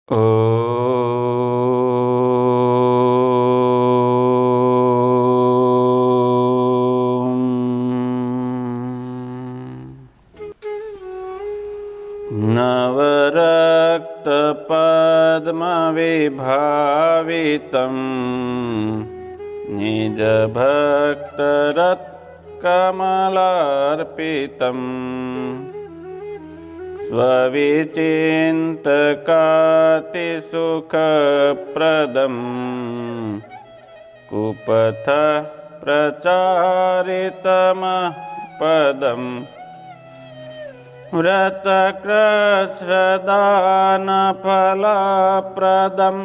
नवरक्तपद्मविभावितं निजभक्तरत्कमलार्पितम् स्वविचिन्तकातिसुखप्रदं कुपथ प्रचारितमपदम् व्रतकृच्छ्रदानफलप्रदं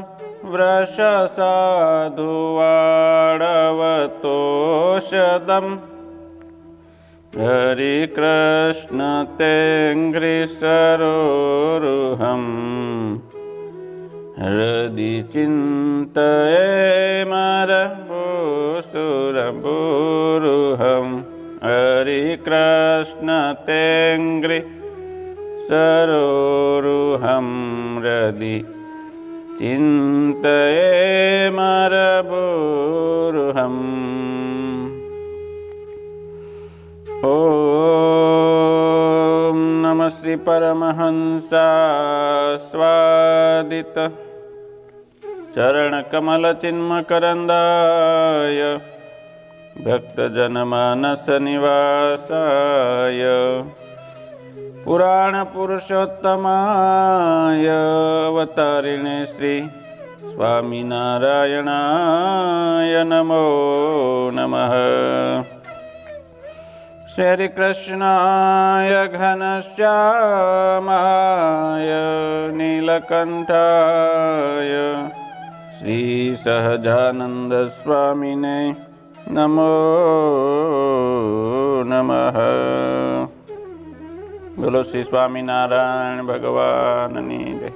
वृषसाधुवाडवतोषदम् हरिकृष्ण तेऽङ्घ्रिसरोरुहं हृदि चिन्तयेमरभूसुरभूरुहं हरिकृष्ण तेऽङ्घ्रिसरोरुहं हृदि चिन्तयेमरभूरुहम्। ओम नमः श्री परमहंसास्वादित चरणकमलचिन्मकरन्दाय भक्तजनमानसनिवासाय पुराणपुरुषोत्तमाय अवतारिणे श्री स्वामिनारायणाय नमो नमः। श्री कृष्णाय घनश्यामाय नीलकंठाय श्री सहजानंद स्वामिने नमो नमः। बोलो श्री स्वामीनारायण भगवाननी जय।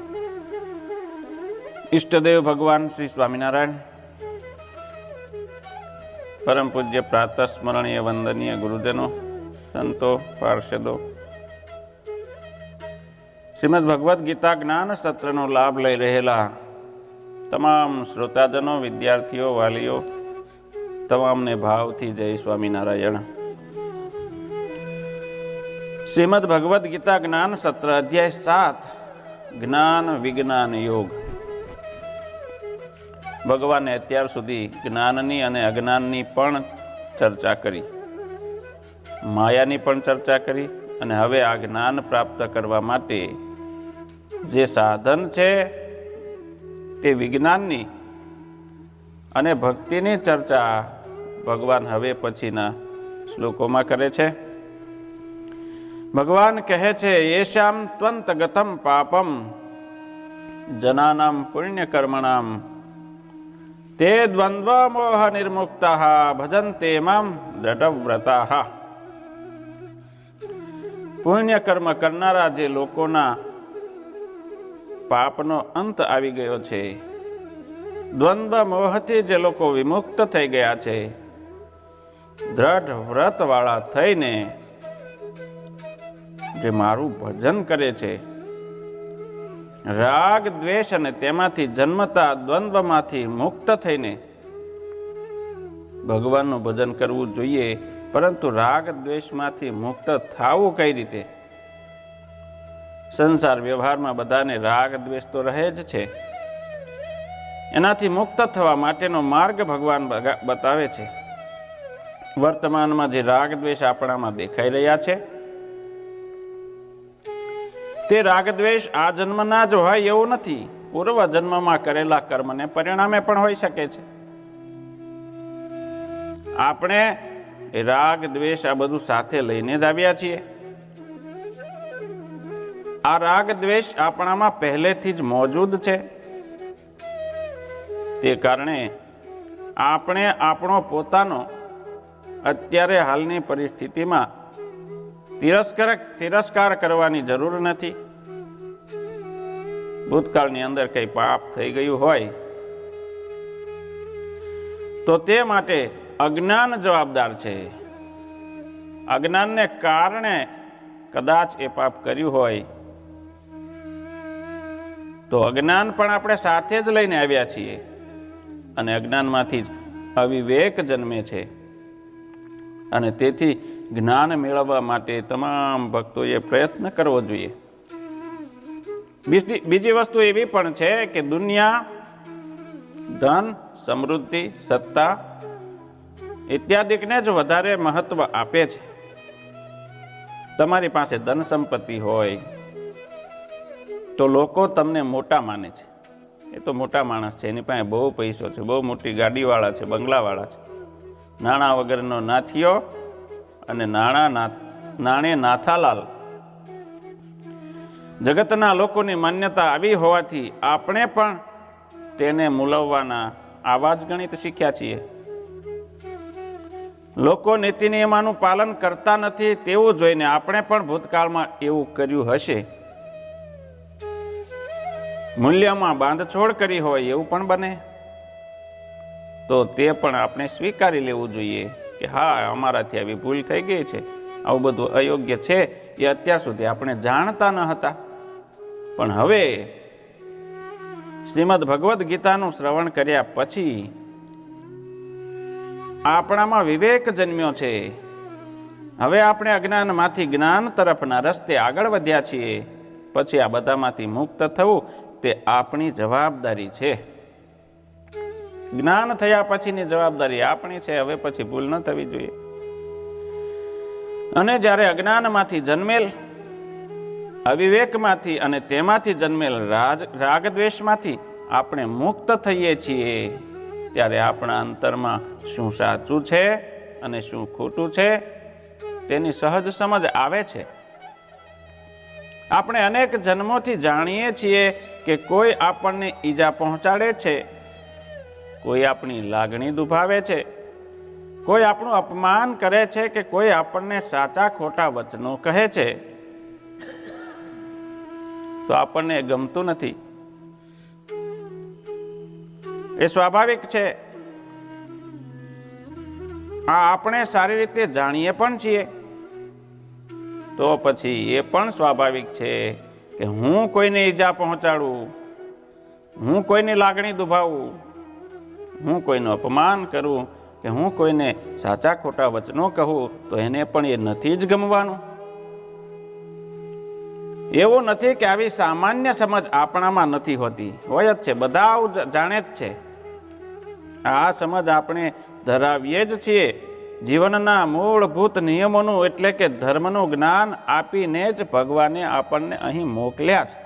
इष्टदेव भगवान श्री स्वामीनारायण, परम पूज्य प्रातः स्मरणीय वंदनीय गुरुजनों, संतो, पार्षदों, श्रीमद् भगवद गीता ज्ञान सत्रનો લાભ લઈ રહેલા તમામ શ્રોતાજનો, વિદ્યાર્થીઓ, વાલીઓ, તમામને ભાવથી જય સ્વામિનારાયણ। શ્રીમદ્ ભગવદ ગીતા જ્ઞાન સત્ર અધ્યાય 7 જ્ઞાન વિજ્ઞાન યોગ। ભગવાને અત્યાર સુધી જ્ઞાનની અને અજ્ઞાનની પણ ચર્ચા કરી, માયાની પણ ચર્ચા કરી, અને હવે આ જ્ઞાન પ્રાપ્ત કરવા માટે જે સાધન છે તે વિજ્ઞાનની અને ભક્તિની ચર્ચા ભગવાન હવે પછીના શ્લોકોમાં કરે છે। ભગવાન કહે છે, યેશામ ત્વંતગતમ પાપમ જનાનામ પુણ્યકર્મણામ તે દ્વંદ્વ મોહ નિર્મુક્તાઃ ભજન્તે મામ દ્રઢવ્રતાઃ। પુણ્ય કર્મ કરનારા જે લોકોના પાપનો અંત આવી ગયો છે, દ્વંદ્વ મોહથી જે લોકો વિમુક્ત થઈ ગયા છે, દ્રઢ વ્રત વાળા થઈને જે મારું ભજન કરે છે, રાગ દ્વેષ અને તેમાંથી જન્મતા દ્વંદ્વમાંથી મુક્ત થઈને ભગવાનનું ભજન કરવું જોઈએ। પરંતુ રાગ દ્વેષમાંથી મુક્ત થવું કઈ રીતે? સંસાર વ્યવહારમાં બધાને રાગ દ્વેષ તો રહે જ છે, એનાથી મુક્ત થવા માટેનો માર્ગ ભગવાન બતાવે છે। વર્તમાનમાં જે રાગ દ્વેષ આપણામાં દેખાઈ રહ્યા છે તે રાગ દ્વેષ આ જન્મના જ હોય એવું નથી, પૂર્વ જન્મમાં કરેલા કર્મને પરિણામે પણ હોઈ શકે છે। આપણે રાગ દ્વેષ આ બધું સાથે લઈને જ આવ્યા છીએ। આ રાગ દ્વેષ આપણામાં પહેલેથી જ મોજૂદ છે, તે કારણે આપણે આપણો પોતાનો અત્યારે હાલની પરિસ્થિતિમાં તિરસ્કાર કરવાની જરૂર નથી। ભૂતકાળની અંદર કઈ પાપ થઈ ગયું હોય તો તે માટે અજ્ઞાન જવાબદાર છે। અજ્ઞાનને કારણે કદાચ એ પાપ કર્યું હોય તો અજ્ઞાન પણ આપણે સાથે જ લઈને આવ્યા છીએ અને અજ્ઞાનમાંથી જ અવિવેક જન્મે છે. અને તેથી જ્ઞાન મેળવવા માટે તમામ ભક્તોએ પ્રયત્ન કરવો જોઈએ. બીજી વસ્તુ એવી પણ છે કે દુનિયા ધન, સમૃદ્ધિ, સત્તા ઇત્યાદિકને જ વધારે મહત્વ આપે છે. તમારી પાસે ધન સંપત્તિ હોય તો લોકો તમને મોટા માને છે. એ તો મોટા માણસ છે, એની પાસે બહુ પૈસો છે, બહુ મોટી ગાડીવાળા છે, બંગલાવાળા છે. નાણાં વગરનો નાથીઓ અને નાણે નાથાલાલ. જગતના લોકોની માન્યતા આવી હોવાથી આપણે પણ તેને મૂલવવાના આવા જ ગણિત શીખ્યા છીએ. લોકો નીતિ નિયમોનું પાલન કરતા નથી તેવું જોઈને આપણે પણ ભૂતકાળમાં એવું કર્યું હશે. મૂલ્યમાં બાંધછોડ કરી હોય એવું પણ બને, તો તે પણ આપણે સ્વીકારી લેવું જોઈએ કે હા, અમારાથી આવી ભૂલ થઈ ગઈ છે, આવું બધું અયોગ્ય છે. એ અત્યાર સુધી આપણે જાણતા ન હતા, પણ હવે શ્રીમદ ભગવદ્ ગીતાનું શ્રવણ કર્યા પછી આપણામાં વિવેક જન્મ્યો છે. હવે આપણે અજ્ઞાનમાંથી જ્ઞાન તરફના રસ્તે આગળ વધ્યા છીએ. પછી આ બધામાંથી મુક્ત થવું તે આપણી જવાબદારી છે. જ્ઞાન થયા પછીની જવાબદારી આપણી છે. હવે પછી ભૂલ ન થવી જોઈએ. અને જ્યારે અજ્ઞાનમાંથી જન્મેલ, અવિવેકમાંથી અને તેમાંથી જન્મેલ રાગદ્વેષમાંથી આપણે મુક્ત થઈએ છીએ, ત્યારે આપણા અંતરમાં શું સાચું છે અને શું ખોટું છે તેની સહજ સમજ આવે છે. આપણે અનેક જન્મોથી જાણીએ છીએ કે કોઈ આપણને ઈજા પહોંચાડે છે, કોઈ આપણી લાગણી દુભાવે છે, કોઈ આપણું અપમાન કરે છે કે કોઈ આપણને સાચા ખોટા વચનો કહે છે, તો આપણને ગમતું નથી. એ સ્વાભાવિક છે. આ આપણે સારી રીતે જાણીએ પણ છીએ. તો પછી એ પણ સ્વાભાવિક છે કે હું કોઈને ઈજા પહોંચાડું, હું કોઈની લાગણી દુભાવું, હું કોઈનું અપમાન કરું કે હું કોઈને સાચા ખોટા વચનો કહું, તો એને પણ એ નથી જ ગમવાનું. એવું નથી કે આવી સામાન્ય સમજ આપણામાં નથી હોતી, હોય જ છે. બધા જાણે જ છે. આ સમજ આપણે ધરાવીએ જ છીએ. જીવનના મૂળભૂત નિયમોનું એટલે કે ધર્મનું જ્ઞાન આપીને જ ભગવાને આપણને અહીં મોકલ્યા છે.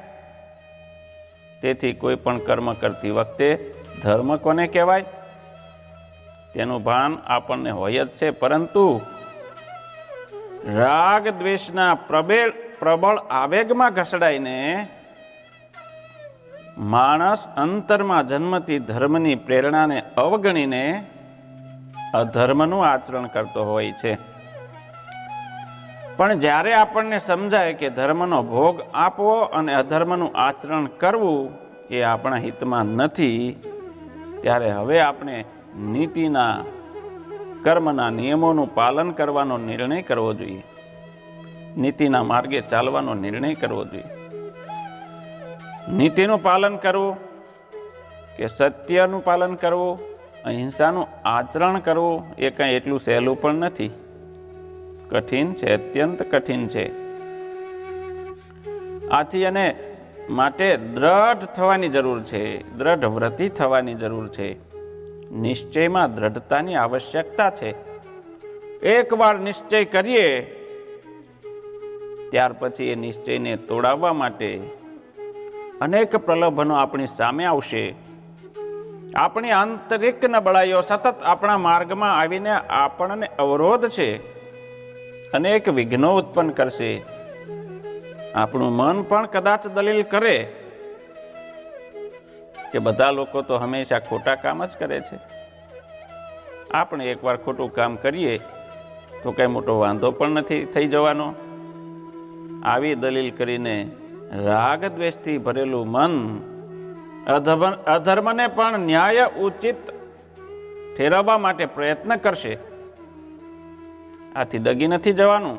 તેથી કોઈ પણ કર્મ કરતી વખતે ધર્મ કોને કહેવાય તેનું ભાન આપણને હોય જ છે. પરંતુ રાગ દ્વેષના પ્રબળ આવેગમાં ઘસડાઈને માણસ અંતરમાં જન્મતી ધર્મની પ્રેરણાને અવગણીને અધર્મનું આચરણ કરતો હોય છે. પણ જ્યારે આપણને સમજાય કે ધર્મનો ભોગ આપવો અને અધર્મનું આચરણ કરવું એ આપણા હિતમાં નથી, ત્યારે હવે આપણે નીતિના, કર્મના નિયમોનું પાલન કરવાનો નિર્ણય કરવો જોઈએ. નીતિના માર્ગે ચાલવાનો નિર્ણય કરવો જોઈએ. નીતિનું પાલન કરવું કે સત્યનું પાલન કરવું, અહિંસાનું આચરણ કરવું એ કંઈ એટલું સહેલું પણ નથી. કઠિન છે, અત્યંત કઠિન છે. આથી અને માટે દ્રઢ થવાની જરૂર છે, દ્રઢ વ્રતિ થવાની જરૂર છે. નિશ્ચયમાં દ્રઢતાની આવશ્યકતા છે. એકવાર નિશ્ચય કરીએ ત્યાર પછી એ નિશ્ચયને તોડાવવા માટે અનેક પ્રલોભનો આપણી સામે આવશે. આપણી આંતરિક નબળાઈઓ સતત આપણા માર્ગમાં આવીને આપણને અવરોધ છે, અનેક વિઘ્નો ઉત્પન્ન કરશે. આપણું મન પણ કદાચ દલીલ કરે કે બધા લોકો તો હંમેશા ખોટા કામ જ કરે છે. આપણે એકવાર ખોટું કામ કરીએ તો કઈ મોટો વાંધો પણ નથી થઈ જવાનો. આવી દલીલ કરીને રાગ દ્વેષથી ભરેલું મન અધર્મને પણ ન્યાય ઉચિત ઠેરવવા માટે પ્રયત્ન કરશે. આથી દગી નથી જવાનું.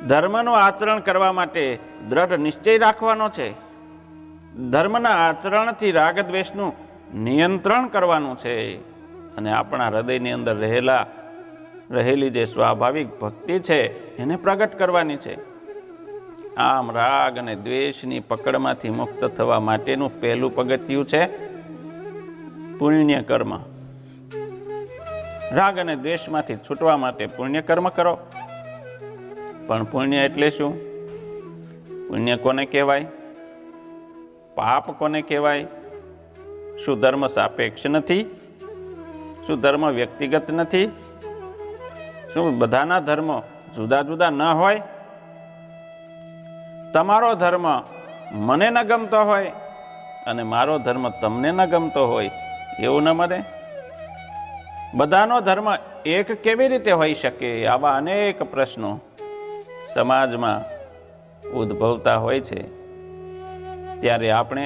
ધર્મનું આચરણ કરવા માટે દ્રઢ નિશ્ચય રાખવાનો છે. ધર્મના આચરણથી રાગદ્વેષનું નિયંત્રણ કરવાનું છે અને આપણા હૃદયની અંદર રહેલી જે સ્વાભાવિક ભક્તિ છે એને પ્રગટ કરવાની છે. આમ રાગ અને દ્વેષની પકડમાંથી મુક્ત થવા માટેનું પહેલું પગથિયું છે પુણ્ય કર્મ. રાગ અને દ્વેષમાંથી છૂટવા માટે પુણ્ય કર્મ કરો. પણ પુણ્ય એટલે શું? પુણ્ય કોને કહેવાય? પાપ કોને કહેવાય? શું ધર્મ સાપેક્ષ નથી? શું ધર્મ વ્યક્તિગત નથી? શું બધાના ધર્મ જુદા જુદા ન હોય? તમારો ધર્મ મને ન ગમતો હોય અને મારો ધર્મ તમને ન ગમતો હોય એવું ન બને. બધાનો ધર્મ એક કેવી રીતે હોઈ શકે? આવા અનેક પ્રશ્નો સમાજમાં ઉદ્ભવતા હોય છે. ત્યારે આપણે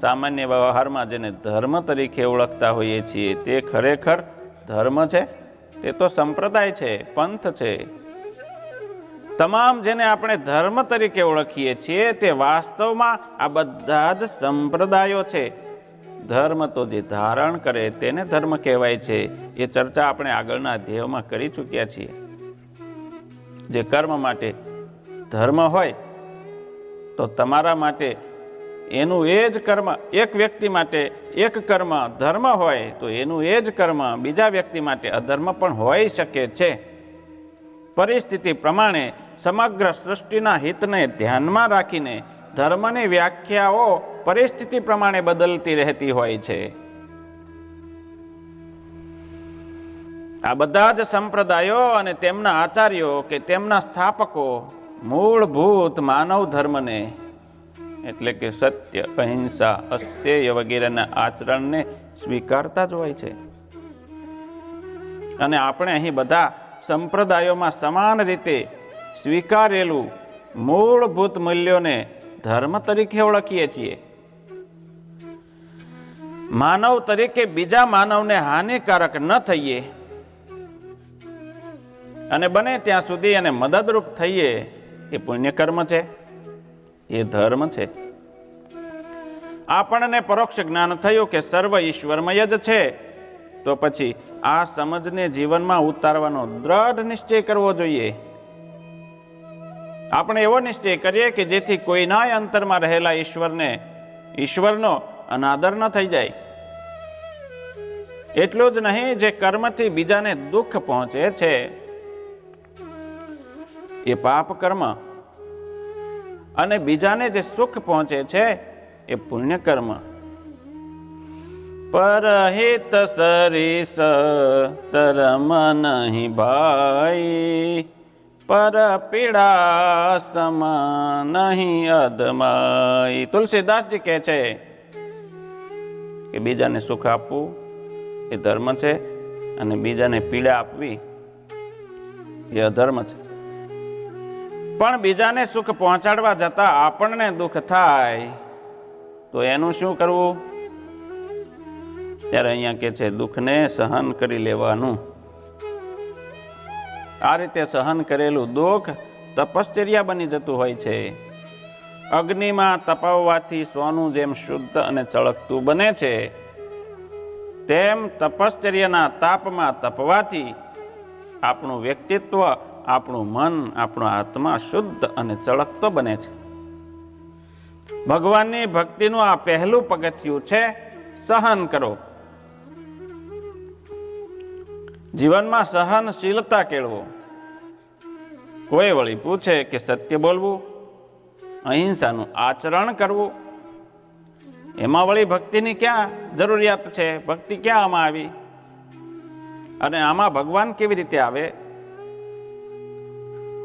સામાન્ય વ્યવહારમાં જેને ધર્મ તરીકે ઓળખતા હોઈએ છીએ તે ખરેખર ધર્મ છે? તે તો સંપ્રદાય છે, પંથ છે. તમામ જેને આપણે ધર્મ તરીકે ઓળખીએ છીએ તે વાસ્તવમાં આ બધા જ સંપ્રદાયો છે. ધર્મ તો જે ધારણ કરે તેને ધર્મ કહેવાય છે. એ ચર્ચા આપણે આગળના અધ્યાયોમાં કરી ચૂક્યા છીએ. જે કર્મ માટે ધર્મ હોય તો તમારા માટે એનું એ જ કર્મ, એક વ્યક્તિ માટે એક કર્મ ધર્મ હોય તો એનું એ જ કર્મ બીજા વ્યક્તિ માટે અધર્મ પણ હોઈ શકે છે. પરિસ્થિતિ પ્રમાણે સમગ્ર સૃષ્ટિના હિતને ધ્યાનમાં રાખીને ધર્મની વ્યાખ્યાઓ પરિસ્થિતિ પ્રમાણે બદલતી રહેતી હોય છે. આ બધા જ સંપ્રદાયો અને તેમના આચાર્યો કે તેમના સ્થાપકો મૂળભૂત માનવ ધર્મને એટલે કે સત્ય, અહિંસા, અસ્તેય વગેરેના આચરણને સ્વીકારતા જ હોય છે. અને આપણે અહીં બધા સંપ્રદાયોમાં સમાન રીતે સ્વીકારેલું મૂળભૂત મૂલ્યોને ધર્મ તરીકે ઓળખીએ છીએ. માનવ તરીકે બીજા માનવને હાનિકારક ન થઈએ અને બને ત્યાં સુધી એને મદદરૂપ થઈએ એ પુણ્યકર્મ છે, એ ધર્મ છે. આપણને પરોક્ષ જ્ઞાન થયું કે સર્વ ઈશ્વરમય જ છે તો પછી આ સમજને જીવનમાં ઉતારવાનો દ્રઢ નિશ્ચય કરવો જોઈએ. આપણે એવો નિશ્ચય કરીએ કે જેથી કોઈના અંતરમાં રહેલા ઈશ્વરનો અનાદર ન થઈ જાય. એટલું જ નહીં, જે કર્મથી બીજાને દુઃખ પહોંચે છે એ પાપ કર્મ અને બીજાને જે સુખ પહોંચે છે એ પુણ્ય કર્મ. પરહિત સરીસ ધર્મ નહીં ભાઈ, પર પીડા સમા નહીં અધમાઈ. તુલસીદાસજી કહે છે કે બીજાને સુખ આપવું એ ધર્મ છે અને બીજાને પીડા આપવી એ અધર્મ છે. પણ બીજાને સુખ પહોંચાડવા જતા આપણને દુઃખ થાય તો એનું શું કરવું? ત્યારે અહીંયા કે છે દુઃખને સહન કરી લેવાનું. આ રીતે સહન કરેલું દુઃખ તપશ્ચર્યા બની જતું હોય છે. અગ્નિમાં તપાવવાથી સોનું જેમ શુદ્ધ અને ચળકતું બને છે તેમ તપશ્ચર્યાના તાપમાં તપવાથી આપણું વ્યક્તિત્વ, આપણું મન, આપણો આત્મા શુદ્ધ અને ચળકતો બને છે. ભગવાનની ભક્તિનું આ પહેલું પગથિયું છે સહન કરો. જીવનમાં સહનશીલતા કેળવો. કોઈ વળી પૂછે કે સત્ય બોલવું, અહિંસાનું આચરણ કરવું, એમાં વળી ભક્તિની ક્યાં જરૂરિયાત છે? ભક્તિ ક્યાં આમાં આવી? અને આમાં ભગવાન કેવી રીતે આવે?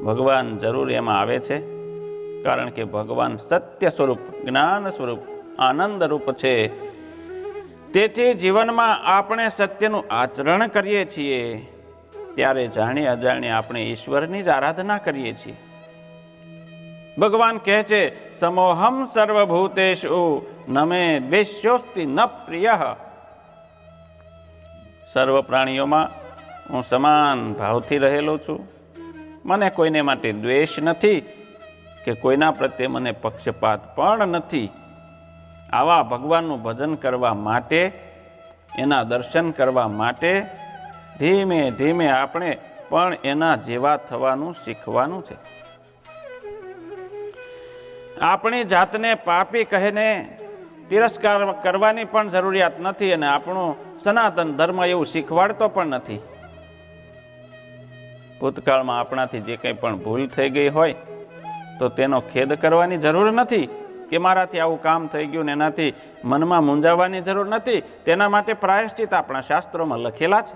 ભગવાન જરૂર એમાં આવે છે કારણ કે ભગવાન સત્ય સ્વરૂપ, જ્ઞાન સ્વરૂપ, આનંદ રૂપ છે. તેથી જીવનમાં આપણે સત્યનું આચરણ કરીએ છીએ ત્યારે જાણી અજાણી આપણે ઈશ્વરની જ આરાધના કરીએ છીએ. ભગવાન કહે છે સમોહમ સર્વભૂતેષુ નમે દ્વેષ્યોસ્તિ ન પ્રિયઃ. સર્વ પ્રાણીઓમાં હું સમાન ભાવથી રહેલો છું. મને કોઈને માટે દ્વેષ નથી કે કોઈના પ્રત્યે મને પક્ષપાત પણ નથી. આવા ભગવાનનું ભજન કરવા માટે, એના દર્શન કરવા માટે ધીમે ધીમે આપણે પણ એના જેવા થવાનું શીખવાનું છે. આપણી જાતને પાપી કહીને તિરસ્કાર કરવાની પણ જરૂરિયાત નથી અને આપણું સનાતન ધર્મ એવું શીખવાડતો પણ નથી. ભૂતકાળમાં આપણાથી જે કંઈ પણ ભૂલ થઈ ગઈ હોય તો તેનો ખેદ કરવાની જરૂર નથી કે મારાથી આવું કામ થઈ ગયું ને એનાથી મનમાં મૂંઝાવાની જરૂર નથી. તેના માટે પ્રાયશ્ચિત આપણા શાસ્ત્રોમાં લખેલા છે.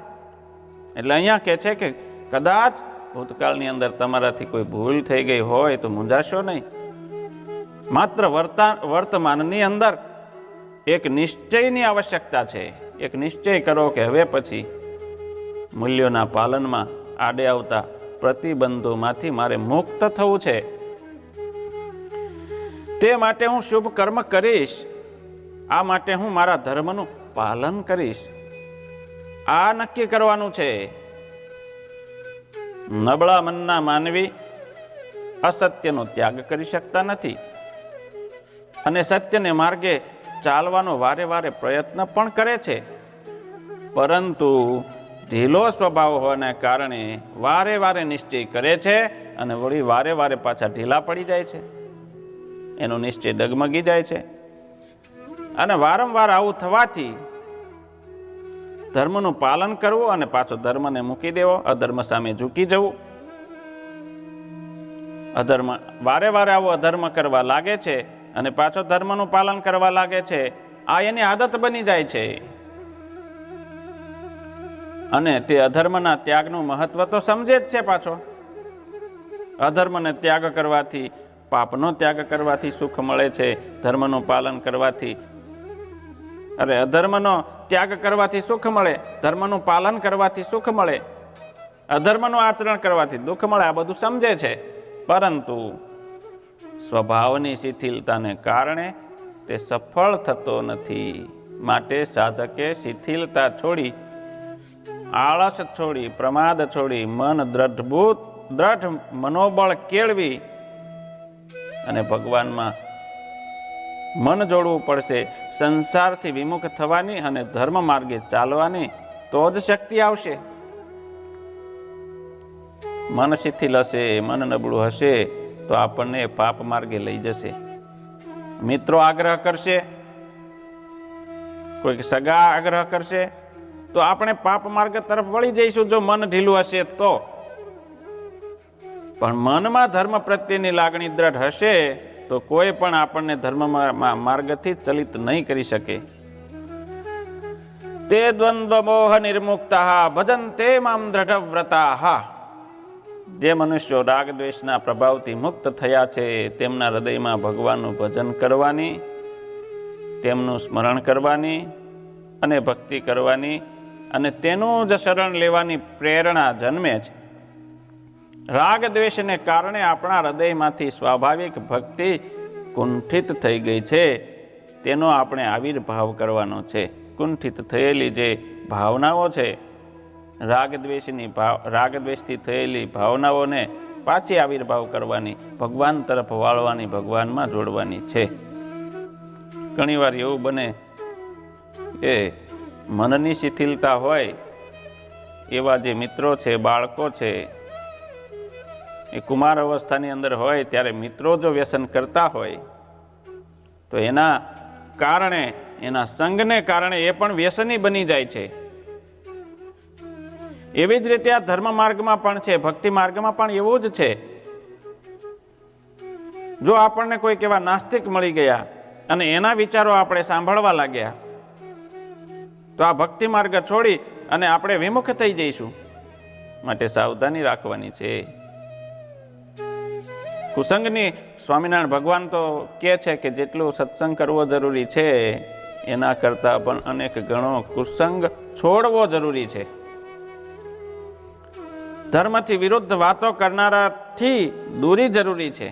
એટલે અહીંયા કહે છે કે કદાચ ભૂતકાળની અંદર તમારાથી કોઈ ભૂલ થઈ ગઈ હોય તો મૂંઝાશો નહીં. માત્ર વર્તમાનની અંદર એક નિશ્ચયની આવશ્યકતા છે. એક નિશ્ચય કરો કે હવે પછી મૂલ્યોના પાલનમાં આડે આવતા પ્રતિબંધોમાંથી મારે મુક્ત થવું છે. તે માટે હું શુભ કર્મ કરીશ. આ માટે હું મારા ધર્મનું પાલન કરીશ. આ નક્કી કરવાનું છે. નબળા મનના માનવી અસત્યનો ત્યાગ કરી શકતા નથી અને સત્યને માર્ગે ચાલવાનો વારે વારે પ્રયત્ન પણ કરે છે, પરંતુ ઢીલો સ્વભાવ હોવાના કારણે વારે વારે નિશ્ચય કરે છે અને વળી વારે વારે પાછા ઢીલા પડી જાય છે. એનો નિશ્ચય ડગમગી જાય છે અને વારંવાર આવું થવાથી ધર્મનું પાલન કરવું અને પાછો ધર્મને મૂકી દેવો, અધર્મ સામે ઝૂકી જવું. અધર્મ વારે વારે આવું અધર્મ કરવા લાગે છે અને પાછો ધર્મનું પાલન કરવા લાગે છે. આ એની આદત બની જાય છે અને તે અધર્મના ત્યાગનું મહત્વ તો સમજે જ છે. પાછો અધર્મને ત્યાગ કરવાથી, પાપનો ત્યાગ કરવાથી સુખ મળે છે. ધર્મનું પાલન કરવાથી, અધર્મનો ત્યાગ કરવાથી સુખ મળે, ધર્મનું પાલન કરવાથી સુખ મળે, અધર્મનું આચરણ કરવાથી દુઃખ મળે. આ બધું સમજે છે, પરંતુ સ્વભાવની શિથિલતાને કારણે તે સફળ થતો નથી. માટે સાધકે શિથિલતા છોડી, આળસ છોડી, પ્રમાદ છોડી, મન દ્રઢ મનોબળ કેળવી અને ભગવાનમાં મન જોડવું પડશે. સંસારથી વિમુખ થવાની અને ધર્મ માર્ગે ચાલવાની તો જ શક્તિ આવશે. મન શિથિલ હશે, મન નબળું હશે તો આપણને પાપ માર્ગે લઈ જશે. મિત્રો આગ્રહ કરશે, કોઈક સગા આગ્રહ કરશે તો આપણે પાપ માર્ગ તરફ વળી જઈશું. જો મન ઢીલું હશે તો. પણ મનમાં ધર્મ પ્રત્યેની લાગણી દ્રઢ હશે તો કોઈ પણ આપણને ધર્મ માર્ગથી ચલિત નહીં કરી શકે. તે દ્વંદ્વ મોહ નિર્મુક્તા ભજન્તે મામ દ્રઢવ્રતા. જે મનુષ્યો રાગ દ્વેષના પ્રભાવથી મુક્ત થયા છે તેમના હૃદયમાં ભગવાનનું ભજન કરવાની, તેમનું સ્મરણ કરવાની અને ભક્તિ કરવાની અને તેનું જ શરણ લેવાની પ્રેરણા જન્મે છે. રાગ દ્વેષને કારણે આપણા હૃદયમાંથી સ્વાભાવિક ભક્તિ કુંઠિત થઈ ગઈ છે. તેનો આપણે આવિર્ભાવ કરવાનો છે. કુંઠિત થયેલી જે ભાવનાઓ છે, રાગદ્વેષથી થયેલી ભાવનાઓને પાછી આવિર્ભાવ કરવાની, ભગવાન તરફ વાળવાની, ભગવાનમાં જોડવાની છે. ઘણીવાર એવું બને કે મનની શિથિલતા હોય એવા જે મિત્રો છે, બાળકો છે, એ કુમાર અવસ્થાની અંદર હોય ત્યારે મિત્રો જો વ્યસન કરતા હોય તો એના કારણે, એના સંગને કારણે એ પણ વ્યસની બની જાય છે. એવી જ રીતે આ ધર્મ માર્ગમાં પણ છે, ભક્તિ માર્ગમાં પણ એવું જ છે. જો આપણને કોઈક એવા નાસ્તિક મળી ગયા અને એના વિચારો આપણે સાંભળવા લાગ્યા તો આ ભક્તિ માર્ગ છોડી અને આપણે વિમુખ થઈ જઈશું. માટે સાવધાની રાખવાની છે. કુસંગની સ્વામિનારાયણ ભગવાન તો કહે છે કે જેટલું સત્સંગ કરવો જરૂરી છે એના કરતાં પણ અનેક ગણો કુસંગ છોડવો જરૂરી છે. ધર્મથી વિરુદ્ધ વાતો કરનારાથી દૂરી જરૂરી છે.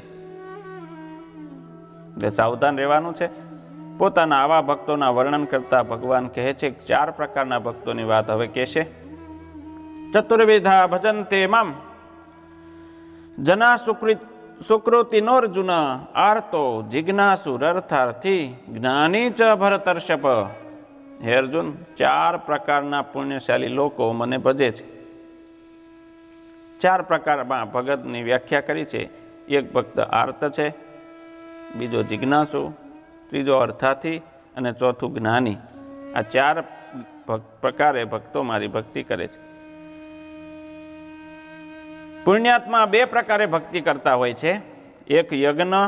સાવધાન રહેવાનું છે. પોતાના આવા ભક્તોના વર્ણન કરતા ભગવાન કહે છે 4 પ્રકારના ભક્તોની વાત હવે કહેશે. ચતુર્વિધા ભજન્તે મામ જના સુકૃત સુકૃતિનોર્જુન આર્તો જિજ્ઞાસુરર્થાર્થી જ્ઞાની ચ ભરતર્ષભ. હે અર્જુન, 4 પ્રકારના પુણ્યશાળી લોકો મને ભજે છે. 4 પ્રકારમાં ભગતની વ્યાખ્યા કરી છે. એક ભક્ત આર્ત છે, બીજો જિજ્ઞાસુ, ત્રીજો અર્થાથી અને ચોથું જ્ઞાની. આ 4 પ્રકારે ભક્તો મારી ભક્તિ કરે છે. પુણ્યાત્મા 2 પ્રકારે ભક્તિ કરતા હોય છે. એક યજ્ઞ,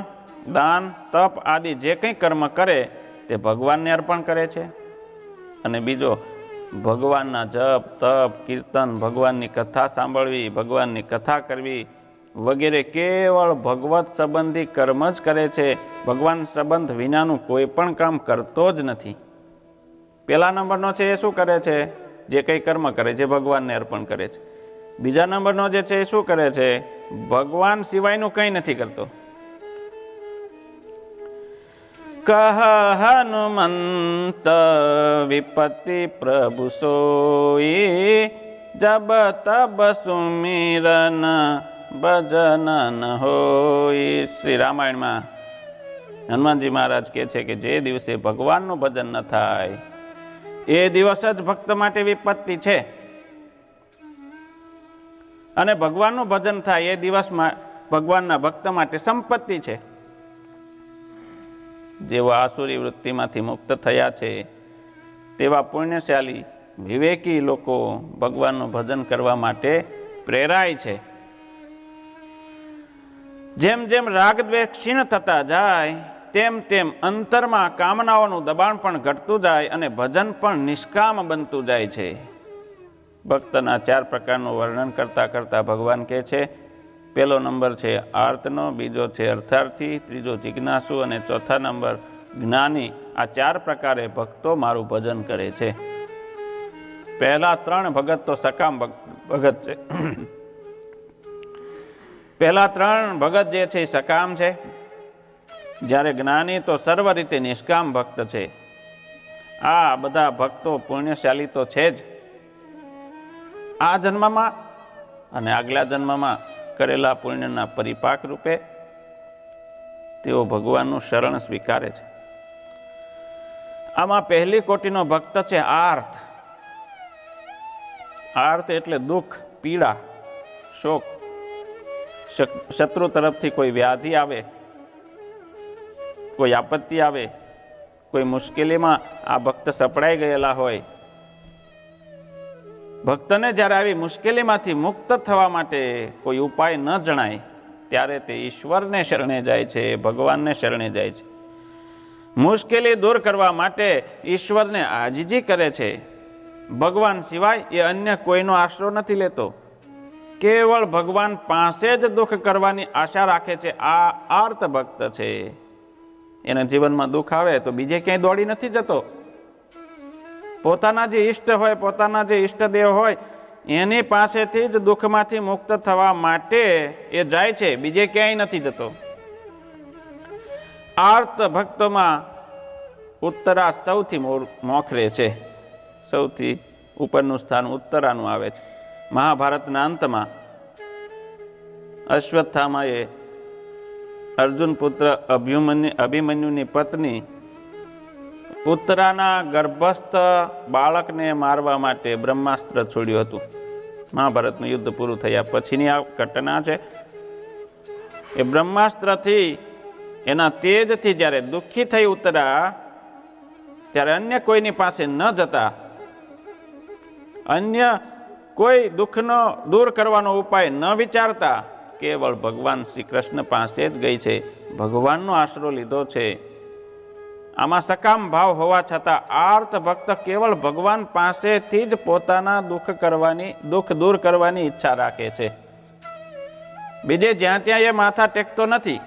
દાન, તપ આદિ જે કંઈ કર્મ કરે તે ભગવાનને અર્પણ કરે છે. અને બીજો ભગવાનના જપ, તપ, કીર્તન, ભગવાનની કથા સાંભળવી, ભગવાનની કથા કરવી વગેરે કેવળ ભગવત સંબંધી કર્મ જ કરે છે. ભગવાન સંબંધ વિનાનું કોઈ પણ કામ કરતો જ નથી. પહેલા નંબરનો છે એ શું કરે છે? જે કંઈ કર્મ કરે છે ભગવાનને અર્પણ કરે છે. બીજા નંબરનો જે છે એ શું કરે છે? ભગવાન સિવાયનું કંઈ નથી કરતો. કહ હનુમંત વિપત્તિ પ્રભુ સોઈ જબ તબ સુમિરન ભજન ન હોય. શ્રી રામાયણમાં હનુમાનજી મહારાજ કહે છે કે જે દિવસે ભગવાનનું ભજન ન થાય એ દિવસ જ ભક્ત માટે વિપત્તિ છે, અને ભગવાનનું ભજન થાય એ દિવસમાં ભગવાનના ભક્ત માટે સંપત્તિ છે. જેવા આસુરી વૃત્તિમાંથી મુક્ત થયા છે તેવા પુણ્યશાળી વિવેકી લોકો ભગવાનનું ભજન કરવા માટે પ્રેરાય છે. જેમ જેમ રાગ દ્વેષ ક્ષીણ થતા જાય તેમ તેમ અંતરમાં કામનાઓનું દબાણ પણ ઘટતું જાય અને ભજન પણ નિષ્કામ બનતું જાય છે. ભક્તના 4 પ્રકારનું વર્ણન કરતા કરતા ભગવાન કહે છે, પહેલો નંબર છે આર્તનો, બીજો છે અર્થાર્થી, ત્રીજો જિજ્ઞાસુ અને ચોથા નંબર જ્ઞાની. આ 4 પ્રકારે ભક્તો મારું ભજન કરે છે. પહેલા 3 ભગત તો સકામ ભગત છે. પહેલા 3 ભગત જે છે એ સકામ છે, જ્યારે જ્ઞાની તો સર્વ રીતે નિષ્કામ ભક્ત છે. આ બધા ભક્તો પુણ્યશાળી તો છે જ. આ જન્મમાં અને આગલા જન્મમાં કરેલા પુણ્યના પરિપાક રૂપે તેઓ ભગવાનનું શરણ સ્વીકારે છે. આમાં પહેલી કોટીનો ભક્ત છે આર્ત. આર્ત એટલે દુઃખ, પીડા, શોક. શત્રુ તરફથી કોઈ વ્યાધિ આવે, કોઈ આપત્તિ આવે, કોઈ મુશ્કેલીમાં આ ભક્ત સપડાઈ ગયેલા હોય, ભક્તને જ્યારે આવી મુશ્કેલીમાંથી મુક્ત થવા માટે કોઈ ઉપાય ન જણાય ત્યારે તે ઈશ્વરને શરણે જાય છે, ભગવાનને શરણે જાય છે. મુશ્કેલી દૂર કરવા માટે ઈશ્વરને આજીજી કરે છે. ભગવાન સિવાય એ અન્ય કોઈનો આશરો નથી લેતો. કેવળ ભગવાન પાસે જ દુઃખ કરવાની આશા રાખે છે. આ આર્ત ભક્ત છે. એના જીવનમાં દુઃખ આવે તો બીજે ક્યાંય દોડી નથી જતો. પોતાના જે ઈષ્ટ હોય, પોતાના જે ઈષ્ટદેવ હોય એની પાસેથી જ દુઃખમાંથી મુક્ત થવા માટે એ જાય છે, બીજે ક્યાંય નથી જતો. આર્ત ભક્તોમાં ઉત્તરા સૌથી મોખરે છે. સૌથી ઉપરનું સ્થાન ઉત્તરાનું આવે છે. મહાભારતના અંતમાં અશ્વત્થામાએ અર્જુન પુત્ર અભિમન્યુની પત્ની ઉત્તરાના ગર્ભસ્થ બાળકને મારવા માટે બ્રહ્માસ્ત્ર છોડ્યું હતું. મહાભારતનું યુદ્ધ પૂરું થયા પછીની આ ઘટના છે. એ બ્રહ્માસ્ત્રથી, એના તેજથી જ્યારે દુઃખી થઈ ઉત્તરા, ત્યારે અન્ય કોઈની પાસે ન જતા, અન્ય કોઈ દુઃખનો દૂર કરવાનો ઉપાય ન વિચારતા કેવળ ભગવાન શ્રી કૃષ્ણ પાસે જ ગઈ છે, ભગવાનનો આશરો લીધો છે. આમાં સકામ ભાવ હોવા છતાં આર્ત ભક્ત કેવળ ભગવાન પાસેથી જ પોતાના દુઃખ દૂર કરવાની ઈચ્છા રાખે છે. બીજે જ્યાં ત્યાં એ માથા ટેકતો નથી.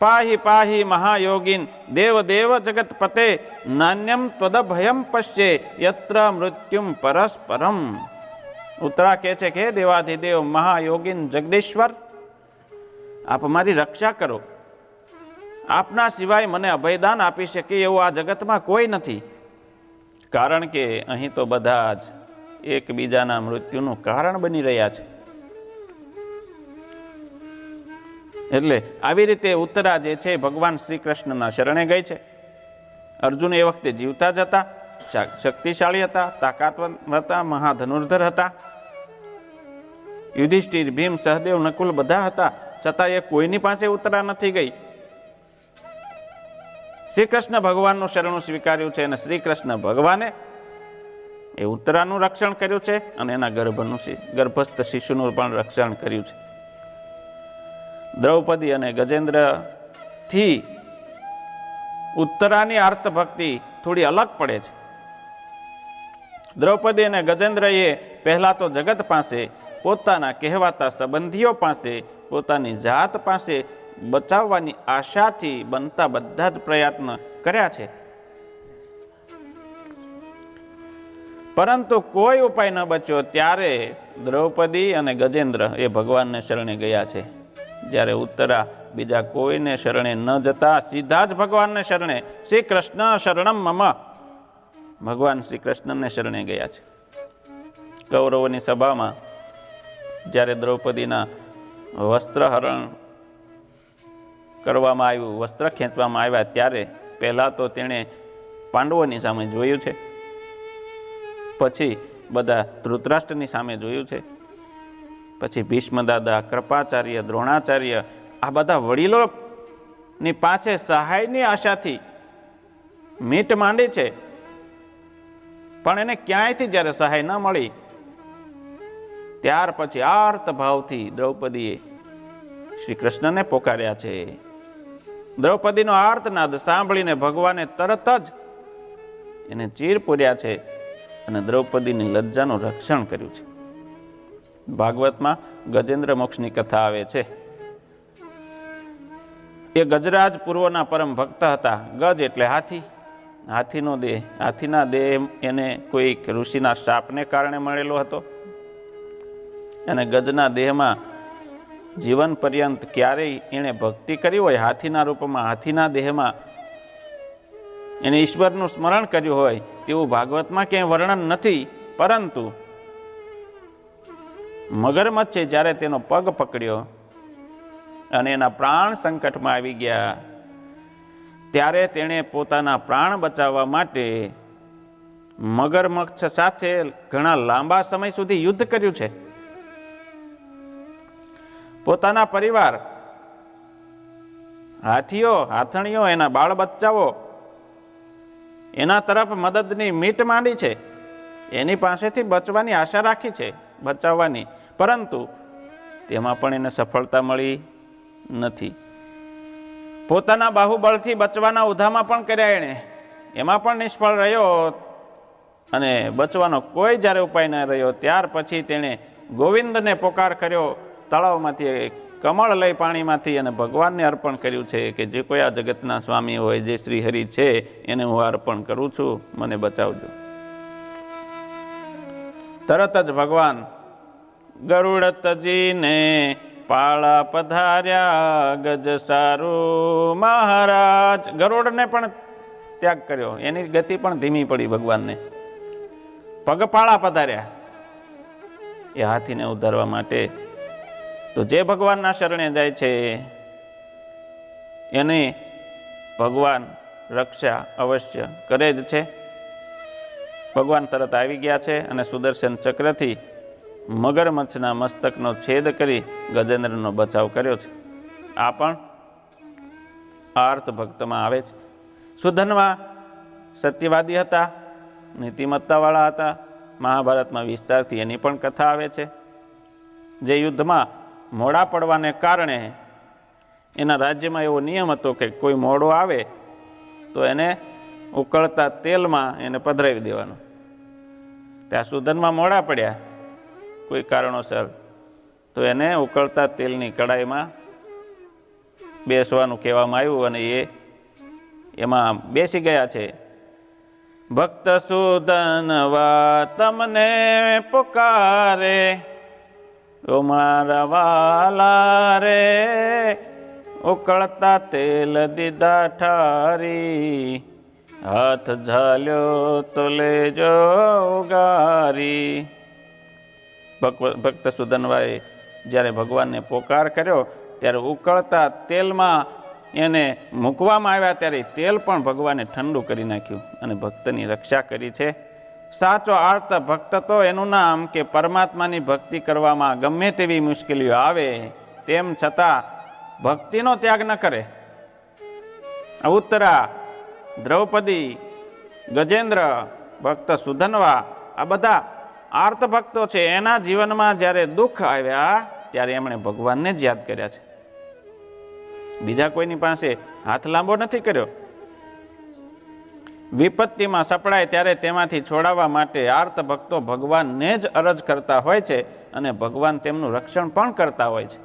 પાહી પાહી મહાયોગીન દેવ દેવ જગતપતે નાન્યમ ત્વદભયમ પશ્યે યત્ર મૃત્યુમ પરસ્પરમ. ઉત્તરા કહે છે કે દેવાધિદેવ મહાયોગીન જગદીશ્વર, આપ મારી રક્ષા કરો. આપના સિવાય મને અભયદાન આપી શકે એવું આ જગતમાં કોઈ નથી. કારણ કે અહીં તો બધા જ એકબીજાના મૃત્યુનું કારણ બની રહ્યા છે. એટલે આવી રીતે ઉત્તરા જે છે ભગવાન શ્રી કૃષ્ણના શરણે ગઈ છે. અર્જુન એ વખતે જીવતા જ હતા, શક્તિશાળી હતા, તાકાતવંત હતા, મહાધનુર્ધર હતા. યુધિષ્ઠિર, ભીમ, સહદેવ, નકુલ બધા હતા, છતાં એ કોઈની પાસે ઉત્તરા નથી ગઈ. શ્રી કૃષ્ણ ભગવાનનું શરણું સ્વીકાર્યું છે અને શ્રી કૃષ્ણ ભગવાને એ ઉત્તરાનું રક્ષણ કર્યું છે અને એના ગર્ભસ્થ શિશુનું પણ રક્ષણ કર્યું છે. દ્રૌપદી અને ગજેન્દ્ર થી ઉત્તરાની આર્તભક્તિ થોડી અલગ પડે છે. દ્રૌપદી અને ગજેન્દ્રએ પહેલા તો જગત પાસે, પોતાના કહેવાતા સંબંધીઓ પાસે, પોતાની જાત પાસે બચાવવાની આશાથી બનતા બધા જ પ્રયત્ન કર્યા છે, પરંતુ કોઈ ઉપાય ન બચ્યો. ત્યારે દ્રૌપદી અને ગજેન્દ્ર એ ભગવાનને શરણે ગયા છે. જ્યારે ઉત્તરા બીજા કોઈને શરણે ન જતા સીધા જ ભગવાનને શરણે, શ્રી કૃષ્ણ શરણમ મમ, ભગવાન શ્રી કૃષ્ણને શરણે ગયા છે. કૌરવોની સભામાં જ્યારે દ્રૌપદીના વસ્ત્રહરણ કરવામાં આવ્યું, વસ્ત્ર ખેંચવામાં આવ્યા, ત્યારે પહેલા તો તેણે પાંડવોની સામે જોયું છે, પછી બધા ધૃતરાષ્ટ્રની સામે જોયું છે, પછી ભીષ્મ દાદા, કૃપાચાર્ય, દ્રોણાચાર્ય, આ બધા વડીલોની પાસે સહાયની આશાથી મીટ માંડી છે, પણ એને ક્યાંયથી જ્યારે સહાય ન મળી, ત્યાર પછી આર્ત ભાવથી દ્રૌપદીએ શ્રી કૃષ્ણને પોકાર્યા છે. દ્રૌપદીનો આર્તનાદ સાંભળીને ભગવાને તરત જ એને ચીર પૂર્યા છે અને દ્રૌપદીની લજ્જાનું રક્ષણ કર્યું છે. ભાગવતમાં ગજેન્દ્ર મોક્ષની કથા આવે છે. એ ગજરાજ પૂર્વના પરમ ભક્ત હતા. ગજ એટલે હાથી, હાથીનો દેહ. હાથીના દેહ એને કોઈક ઋષિના શાપને કારણે મળેલો હતો અને ગજના દેહમાં જીવન પર્યંત ક્યારેય એણે ભક્તિ કરી હોય, હાથીના રૂપમાં, હાથીના દેહમાં એને ઈશ્વરનું સ્મરણ કર્યું હોય તેવું ભાગવતમાં ક્યાંય વર્ણન નથી. પરંતુ મગરમચ્છે જ્યારે તેનો પગ પકડ્યો અને એના પ્રાણ સંકટમાં આવી ગયા, ત્યારે તેણે પોતાના પ્રાણ બચાવવા માટે મગરમચ્છ સાથે ઘણા લાંબા સમય સુધી યુદ્ધ કર્યું છે. પોતાના પરિવાર, હાથીઓ, હાથણીઓ, એના બાળ બચ્ચાઓ એના તરફ મદદની મીટ માંડી છે, એની પાસેથી બચવાની આશા રાખી છે, બચાવવાની, પરંતુ તેમાં પણ એને સફળતા મળી નથી. પોતાના બાહુબળથી બચવાના ઉધામાં પણ કર્યા એણે, એમાં પણ નિષ્ફળ રહ્યો અને બચવાનો કોઈ જ્યારે ઉપાય ન રહ્યો, ત્યાર પછી તેણે ગોવિંદને પોકાર કર્યો. તળાવમાંથી કમળ લઈ પાણીમાંથી અને ભગવાનને અર્પણ કર્યું છે કે જે કોઈ આ જગતના સ્વામી હોય, જે શ્રી હરિ છે, એને હું અર્પણ કરું છું, મને બચાવજો. તરત જ ભગવાન ગરુડતજીને પાળા પધાર્યા, ગજ સારું મહારાજ. ગરુડને પણ ત્યાગ કર્યો, એની ગતિ પણ ધીમી પડી ભગવાનને. પગપાળા પધાર્યા એ હાથીને ઉદ્ધારવા માટે. તો જે ભગવાનના શરણે જાય છે એની ભગવાન રક્ષા અવશ્ય કરે જ છે. ભગવાન તરત આવી ગયા છે અને સુદર્શન ચક્રથી મગરમચ્છના મસ્તકનો છેદ કરી ગજેન્દ્રનો બચાવ કર્યો છે. આ પણ આર્ત ભક્તમાં આવે છે. સુધન્વા સત્યવાદી હતા, નીતિમત્તાવાળા હતા. મહાભારતમાં વિસ્તારથી એની પણ કથા આવે છે. જે યુદ્ધમાં મોડા પડવાને કારણે એના રાજ્યમાં એવો નિયમ હતો કે કોઈ મોડો આવે તો એને ઉકળતા તેલમાં એને પધરાવી દેવાનો. ત્યાં સુધનમાં મોડા પડ્યા કોઈ કારણોસર, તો એને ઉકળતા તેલની કડાઈમાં બેસવાનું કહેવામાં આવ્યું અને એમાં બેસી ગયા છે. ભક્ત સુધનવા તમને પુકારે, ઓ મારા વાલા રે, ઉકળતા તેલ દીધા ઠારી, હાથ ઝાલ્યો તો લેજો ઉગારી. ભક્ત સુધનવાએ જ્યારે ભગવાનને પોકાર કર્યો ત્યારે ઉકળતા તેલમાં એને મૂકવામાં આવ્યા ત્યારે તેલ પણ ભગવાને ઠંડુ કરી નાખ્યું અને ભક્તની રક્ષા કરી છે. સાચો આર્ત ભક્ત તો એનું નામ કે પરમાત્માની ભક્તિ કરવામાં ગમે તેવી મુશ્કેલીઓ આવે તેમ છતાં ભક્તિનો ત્યાગ ન કરે. ઉત્તરા, દ્રૌપદી, ગજેન્દ્ર, ભક્ત સુધનવા, આ બધા આર્ત ભક્તો છે. એના જીવનમાં જ્યારે દુઃખ આવ્યા ત્યારે એમણે ભગવાનને જ યાદ કર્યા છે. બીજા કોઈની પાસે હાથ લાંબો નથી કર્યો. વિપત્તિમાં સપડાય ત્યારે તેમાંથી છોડાવવા માટે આર્ત ભક્તો ભગવાનને જ અરજ કરતા હોય છે અને ભગવાન તેમનું રક્ષણ પણ કરતા હોય છે.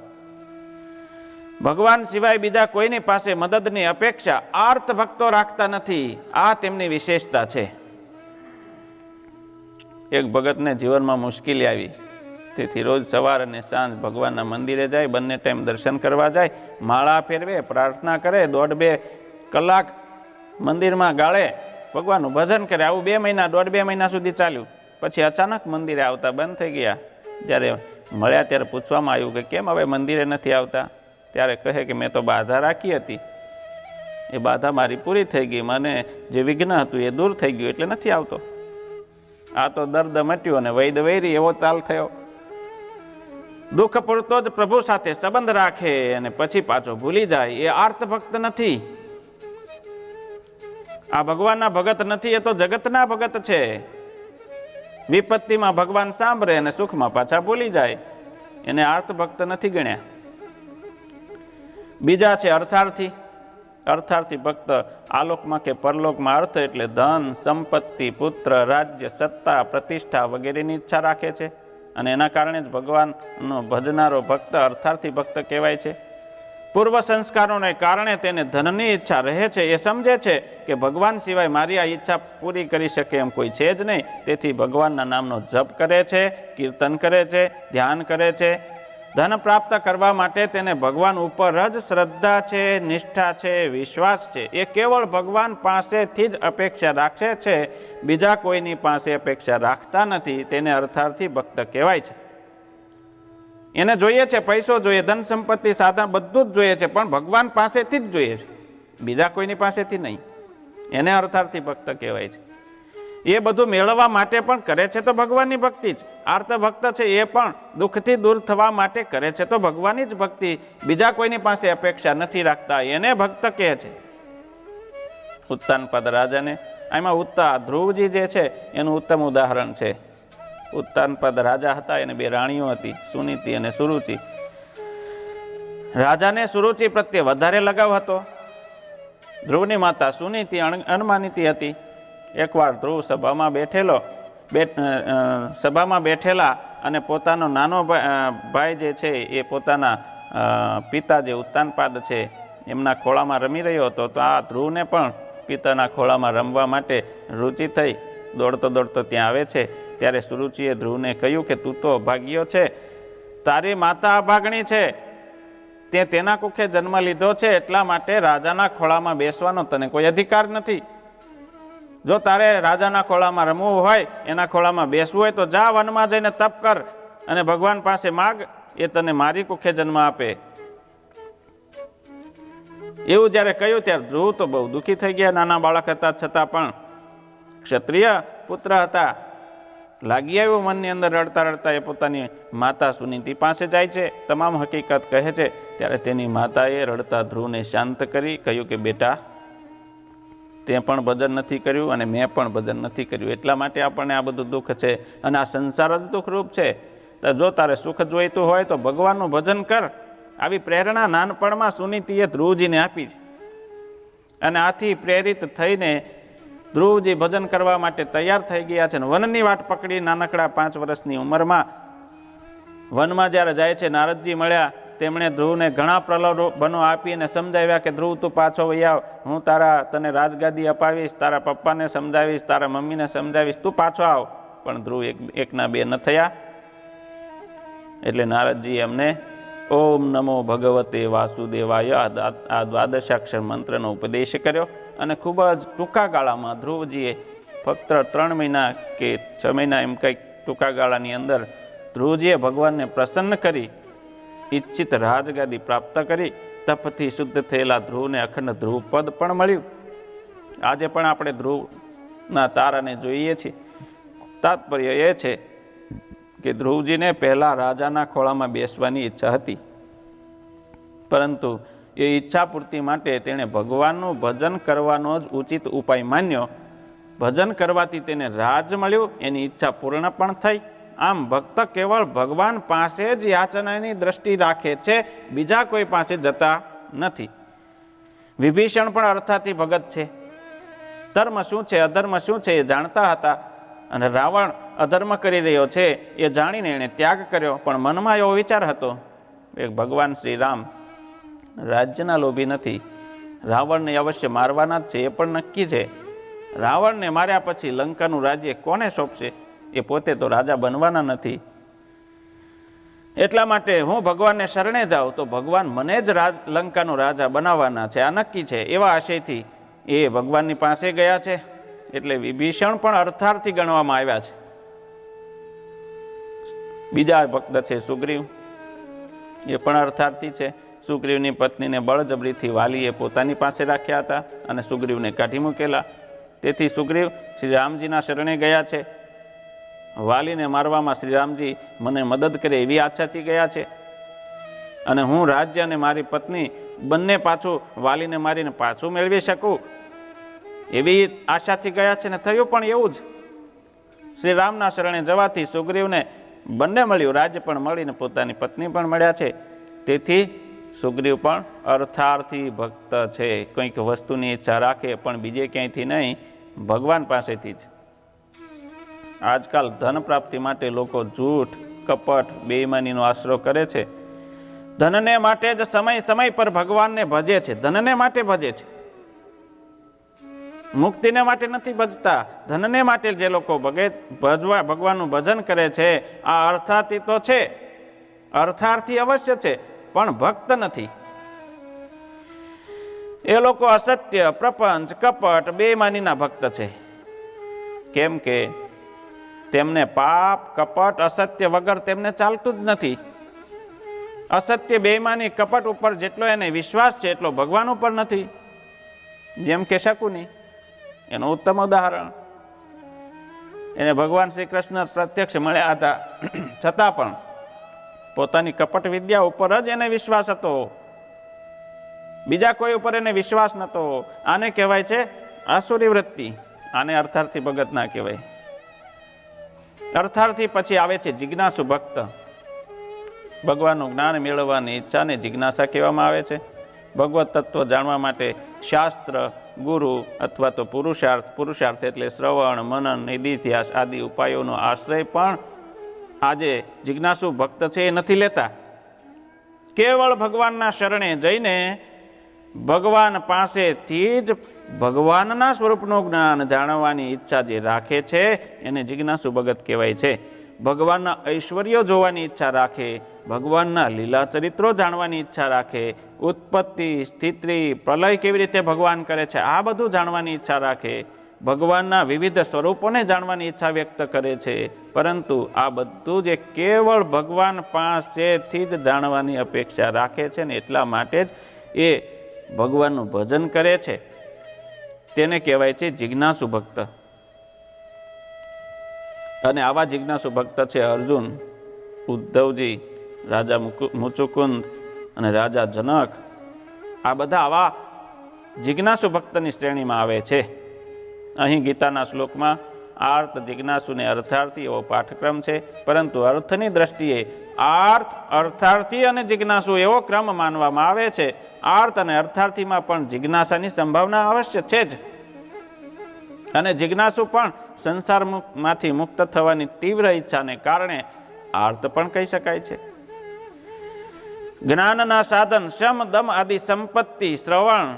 ભગવાન સિવાય બીજા કોઈની પાસે મદદની અપેક્ષા આર્ત ભક્તો રાખતા નથી. આ તેમની વિશેષતા છે. એક ભગતને જીવનમાં મુશ્કેલી આવી, તેથી રોજ સવાર અને સાંજ ભગવાનના મંદિરે જાય, બંને ટાઈમ દર્શન કરવા જાય, માળા ફેરવે, પ્રાર્થના કરે, 1.5-2 કલાક મંદિરમાં ગાળે, ભગવાનનું ભજન કરે. આવું 2 મહિના 1.5-2 મહિના સુધી ચાલ્યું. પછી અચાનક મંદિરે આવતા બંધ થઈ ગયા. જ્યારે મળ્યા ત્યારે પૂછવામાં આવ્યું કે કેમ હવે મંદિરે નથી આવતા? ત્યારે કહે કે મેં તો બાધા રાખી હતી, એ બાધા મારી પૂરી થઈ ગઈ, મને જે વિઘ્ન હતું એ દૂર થઈ ગયું એટલે નથી આવતો. આ તો દર્દ મટ્યું અને વૈદ વૈરી એવો ચાલ થયો. દુઃખ પૂરતો જ પ્રભુ સાથે સંબંધ રાખે અને પછી પાછો ભૂલી જાય, એ આર્ત ભક્ત નથી. આ ભગવાનના ભગત નથી, એ તો જગતના ભગત છે. વિપત્તિમાં ભગવાન સાંભળે અને સુખમાં પાછા ભૂલી જાય, એને આર્ત ભક્ત નથી ગણ્યા. બીજા છે અર્થાર્થી. અર્થાર્થી ભક્ત આલોકમાં કે પરલોકમાં અર્થ એટલે ધન, સંપત્તિ, પુત્ર, રાજ્ય, સત્તા, પ્રતિષ્ઠા વગેરેની ઈચ્છા રાખે છે અને એના કારણે જ ભગવાનનો ભજનારો ભક્ત અર્થાર્થી ભક્ત કહેવાય છે. પૂર્વ સંસ્કારોને કારણે તેને ધનની ઈચ્છા રહે છે. એ સમજે છે કે ભગવાન સિવાય મારી આ ઈચ્છા પૂરી કરી શકે એમ કોઈ છે જ નહીં, તેથી ભગવાનના નામનો જપ કરે છે, કીર્તન કરે છે, ધ્યાન કરે છે. ધન પ્રાપ્ત કરવા માટે તેને ભગવાન ઉપર જ શ્રદ્ધા છે, નિષ્ઠા છે, વિશ્વાસ છે. એ કેવળ ભગવાન પાસેથી જ અપેક્ષા રાખે છે, બીજા કોઈની પાસે અપેક્ષા રાખતા નથી. તેને અર્થાર્થી ભક્ત કહેવાય છે. એને જોઈએ છે પૈસો જોઈએ, ધન સંપત્તિ, સાધન બધું જ જોઈએ છે, પણ ભગવાન પાસેથી જ જોઈએ છે, બીજા કોઈની પાસેથી નહીં. એને અર્થાર્થી ભક્ત કહેવાય છે. એ બધું મેળવવા માટે પણ કરે છે તો ભગવાનની ભક્તિ જ. આર્ત ભક્ત છે એ પણ દુઃખથી દૂર થવા માટે કરે છે તો ભગવાનની જ ભક્તિ, બીજા કોઈની પાસે અપેક્ષા નથી રાખતા, એને ભક્ત કહે છે. ઉત્તાનપાદ રાજાને આમાં ઉત્તા ધ્રુવજી જે છે એનું ઉત્તમ ઉદાહરણ છે. ઉત્તાનપાદ રાજા હતા, એને 2 રાણીઓ હતી, સુનીતિ અને સુરુચિ. રાજાને સુરુચિ પ્રત્યે વધારે લગાવ હતો. ધ્રુવની માતા સુનીતિ અનુમાનિતી હતી. એકવાર ધ્રુવ સભામાં બેઠેલા અને પોતાનો નાનો ભાઈ જે છે એ પોતાના પિતા જે ઉત્તાનપાદ છે એમના ખોળામાં રમી રહ્યો હતો. તો આ ધ્રુવને પણ પિતાના ખોળામાં રમવા માટે રુચિ થઈ. દોડતો દોડતો ત્યાં આવે છે. ત્યારે સુરુચિએ ધ્રુવને કહ્યું કે તું તો અભાગ્યો છે, તારી માતા અભાગણી છે, તે તેના કુખે જન્મ લીધો છે, એટલા માટે રાજાના ખોળામાં બેસવાનો તને કોઈ અધિકાર નથી. જો તારે રાજાના ખોળામાં રમવું હોય, એના ખોળામાં બેસવું હોય તો જા વનમાં જઈને તપ કર અને ભગવાન પાસે માગ, એ તને મારી કુખે જન્મ આપે. એવું જ્યારે કહ્યું ત્યારે ધ્રુવ તો બહુ દુઃખી થઈ ગયા. નાના બાળક હતા છતાં પણ ક્ષત્રિય પુત્ર હતા. લાગી આવ્યું મનની અંદર. રડતા રડતા એ પોતાની માતા સુનીતિ પાસે જાય છે, તમામ હકીકત કહે છે. ત્યારે તેની માતાએ રડતા ધ્રુવને શાંત કરી કહ્યું કે બેટા, તે પણ ભજન નથી કર્યું અને મેં પણ ભજન નથી કર્યું, એટલા માટે આપણને આ બધું દુઃખ છે અને આ સંસાર જ દુઃખરૂપ છે. જો તારે સુખ જોઈતું હોય તો ભગવાનનું ભજન કર. આવી પ્રેરણા નાનપણમાં સુનીતિએ ધ્રુવજીને આપી અને આથી પ્રેરિત થઈને ધ્રુવજી ભજન કરવા માટે તૈયાર થઈ ગયા છે. વનની વાટ પકડી નાનકડા 5 વર્ષની ઉંમરમાં વનમાં જ્યારે જાય છે, નારદજી મળ્યા. તેમણે ધ્રુવને ઘણા પ્રલોભનો આપીને સમજાવ્યા કે ધ્રુવ તું પાછો વહી આવ, હું તને રાજગાદી અપાવીશ, તારા પપ્પાને સમજાવીશ, તારા મમ્મીને સમજાવીશ, તું પાછો આવ. પણ ધ્રુવ એકના 2 ન થયા. એટલે નારદજી એમને ઓમ નમો ભગવતે વાસુદેવાય આ 12 મંત્રનો ઉપદેશ કર્યો અને ખૂબ જ ટૂંકા ગાળામાં ધ્રુવજીએ ફક્ત 3 મહિના કે 6 મહિના એમ કંઈક ટૂંકા ગાળાની અંદર ધ્રુવજીએ ભગવાનને પ્રસન્ન કરી ઈચ્છિત રાજગાદી પ્રાપ્ત કરી તપથી શુદ્ધ થયેલા ધ્રુવને અખંડ ધ્રુવ પદ પણ મળ્યું. આજે પણ આપણે ધ્રુવના તારાને જોઈએ છીએ. તાત્પર્ય એ છે કે ધ્રુવજીને પહેલા રાજાના ખોળામાં બેસવાની ઈચ્છા હતી, પરંતુ એ ઈચ્છા પૂર્તિ માટે તેણે ભગવાનનું ભજન કરવાનો જ ઉચિત ઉપાય માન્યો. ભજન કરવાથી તેને રાજ મળ્યું, એની ઈચ્છા પૂર્ણ પણ થઈ. આમ ભક્ત કેવળ ભગવાન પાસે જ યાચનાની દ્રષ્ટિ રાખે છે, બીજા કોઈ પાસે જતા નથી. વિભીષણ પણ અર્થાથી ભગત છે. ધર્મ શું છે અધર્મ શું છે એ જાણતા હતા, અને રાવણ અધર્મ કરી રહ્યો છે એ જાણીને એણે ત્યાગ કર્યો. પણ મનમાં એવો વિચાર હતો કે ભગવાન શ્રી રામ રાજ્યના લોભી નથી, રાવણને અવશ્ય મારવાના જ છે, એ પણ નક્કી છે. રાવણને માર્યા પછી લંકાનું રાજ્ય કોને સોંપશે? એ પોતે તો રાજા બનવાના નથી. એટલા માટે હું ભગવાનને શરણે જાઉં તો ભગવાન મને જ લંકાનો રાજા બનાવવાના છે, આ નક્કી છે. એવા આશયથી એ ભગવાનની પાસે ગયા છે. એટલે વિભીષણ પણ અર્થાર્થી ગણવામાં આવ્યા છે. બીજા ભક્ત છે સુગ્રીવ, એ પણ અર્થાર્થી છે. સુગ્રીવની પત્નીને બળજબરીથી વાલીએ પોતાની પાસે રાખ્યા હતા અને સુગ્રીવને કાઢી મૂકેલા. તેથી સુગ્રીવ શ્રી રામજીના શરણે ગયા છે. વાલીને મારવામાં શ્રી રામજી મને મદદ કરે એવી આશાથી ગયા છે, અને હું રાજ્ય અને મારી પત્ની બંને પાછું વાલીને મારીને પાછું મેળવી શકું એવી આશાથી ગયા છે. ને થયું પણ એવું જ. શ્રી રામના શરણે જવાથી સુગ્રીવને બંને મળ્યું, રાજ્ય પણ મળીને પોતાની પત્ની પણ મળ્યા છે. તેથી સુગ્રીવ પણ અર્થાર્થી ભક્ત છે. કંઈક વસ્તુની ઈચ્છા રાખે પણ બીજે ક્યાંયથી નહીં, ભગવાન પાસેથી જ. આજકાલ ધન પ્રાપ્તિ માટે લોકો જૂઠ, કપટ, બેઈમાનીનો આશરો કરે છે. ધનને માટે જ સમય સમય પર ભગવાનને ભજે છે, ધનને માટે ભજે છે, મુક્તિને માટે નથી ભજતા. ધનને માટે જે લોકો ભગવાનનું ભજન કરે છે, આ અર્થાર્થી તો છે, અર્થાર્થી અવશ્ય છે, પણ ભક્ત નથી. એ લોકો અસત્ય, પ્રપંચ, કપટ, બેઈમાનીના ભક્ત છે. કેમ કે તેમને પાપ, કપટ, અસત્ય વગર તેમને ચાલતું જ નથી. અસત્ય, બેઈમાની, કપટ ઉપર જેટલો એને વિશ્વાસ છે એટલો ભગવાન ઉપર નથી. જેમ કે શકુની, એનું ઉત્તમ ઉદાહરણ. એને ભગવાન શ્રી કૃષ્ણ પ્રત્યક્ષ મળ્યા હતા, છતાં પણ પોતાની કપટ વિદ્યા ઉપર જ એને વિશ્વાસ હતો, બીજા કોઈ ઉપર એને વિશ્વાસ નહોતો. આને કહેવાય છે આસુરી વૃત્તિ. આને અર્થાર્થી ભગત ના કહેવાય. અર્થાર્થી પછી આવે છે જિજ્ઞાસુ ભક્ત. ભગવાનનું જ્ઞાન મેળવવાની ઈચ્છાને જિજ્ઞાસા કહેવામાં આવે છે. ભગવત તત્વ જાણવા માટે શાસ્ત્ર, ગુરુ અથવા તો પુરુષાર્થ એટલે શ્રવણ, મનન, નિધિધ્યાસ આદિ ઉપાયોનો આશ્રય પણ આજે જિજ્ઞાસુ ભક્ત છે એ નથી લેતા. કેવળ ભગવાનના શરણે જઈને ભગવાન પાસેથી જ ભગવાનના સ્વરૂપનું જ્ઞાન જાણવાની ઈચ્છા જે રાખે છે એને જિજ્ઞાસુ ભગત કહેવાય છે. ભગવાનના ઐશ્વર્યો જોવાની ઈચ્છા રાખે, ભગવાનના લીલા ચરિત્રો જાણવાની ઈચ્છા રાખે, ઉત્પત્તિ, સ્થિતિ, પ્રલય કેવી રીતે ભગવાન કરે છે આ બધું જાણવાની ઈચ્છા રાખે, ભગવાનના વિવિધ સ્વરૂપોને જાણવાની ઈચ્છા વ્યક્ત કરે છે. પરંતુ આ બધું જે કેવળ ભગવાન પાસેથી જ જાણવાની અપેક્ષા રાખે છે ને એટલા માટે જ એ ભગવાનનું ભજન કરે છે, તેને કહેવાય છે જિજ્ઞાસુ ભક્ત. અને આવા જિજ્ઞાસુ ભક્ત છે અર્જુન, ઉદ્ધવજી, રાજા મુચુકુંદ અને રાજા જનક. આ બધા આવા જિજ્ઞાસુ ભક્તની શ્રેણીમાં આવે છે. અહીં ગીતાના શ્લોકમાં આર્ત, જિજ્ઞાસુ ને અર્થાર્થી એવો પાઠક્રમ છે, પરંતુ અર્થની દ્રષ્ટિએ આર્થ, અર્થાર્થી અને જિજ્ઞાસુ એવો ક્રમ માનવામાં આવે છે. આર્થ અને અર્થાર્થીમાં પણ જિજ્ઞાસાની સંભાવના અવશ્ય છે જ, અને જિજ્ઞાસુ પણ સંસારમાંથી મુક્ત થવાની તીવ્ર ઈચ્છાને કારણે આર્ત પણ કહી શકાય છે. જ્ઞાનના સાધન શમ, દમ આદિ સંપત્તિ, શ્રવણ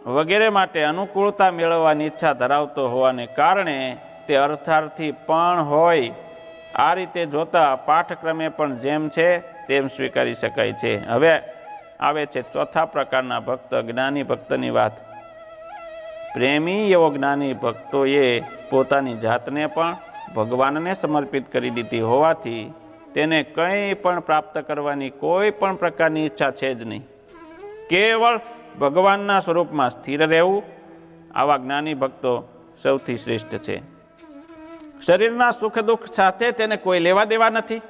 વગેરે માટે અનુકૂળતા મેળવવાની ઈચ્છા ધરાવતો હોવાને કારણે તે અર્થાર્થી પણ હોય. આ રીતે જોતા પાઠક્રમે પણ જેમ છે તેમ સ્વીકારી શકાય છે. હવે આવે છે ચોથા પ્રકારના ભક્ત, જ્ઞાની ભક્તની વાત. પ્રેમી એવો જ્ઞાની ભક્તોએ પોતાની જાતને પણ ભગવાનને સમર્પિત કરી દીધી હોવાથી તેને કંઈ પણ પ્રાપ્ત કરવાની કોઈ પણ પ્રકારની ઈચ્છા છે જ નહીં. કેવળ ભગવાનના સ્વરૂપમાં સ્થિર રહેવું, આવા જ્ઞાની ભક્તો સૌથી શ્રેષ્ઠ છે. શરીરના સુખ દુઃખ સાથે તેને કોઈ લેવા દેવા નથી.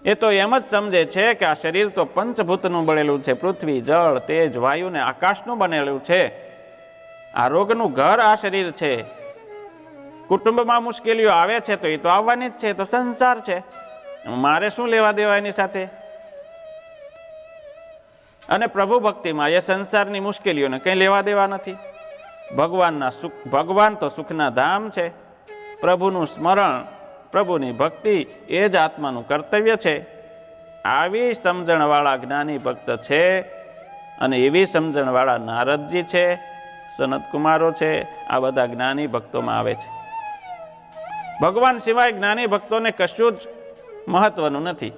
એ તો એમ જ સમજે છે કે આ શરીર તો પંચભૂતનું બનેલું છે, પૃથ્વી, જળ, તેજ, વાયુ ને આકાશનું બનેલું છે. આ રોગનું ઘર આ શરીર છે. કુટુંબમાં મુશ્કેલીઓ આવે છે તો એ તો આવવાની જ છે, તો સંસાર છે, મારે શું લેવા દેવા એની સાથે. અને પ્રભુ ભક્તિમાં એ સંસારની મુશ્કેલીઓને કંઈ લેવા દેવા નથી. ભગવાનના સુખ, ભગવાન તો સુખના ધામ છે. પ્રભુનું સ્મરણ, પ્રભુની ભક્તિ એ જ આત્માનું કર્તવ્ય છે. આવી સમજણવાળા જ્ઞાની ભક્ત છે અને એવી સમજણવાળા નારદજી છે, સનતકુમારો છે, આ બધા જ્ઞાની ભક્તોમાં આવે છે. ભગવાન સિવાય જ્ઞાની ભક્તોને કશું જ મહત્વનું નથી.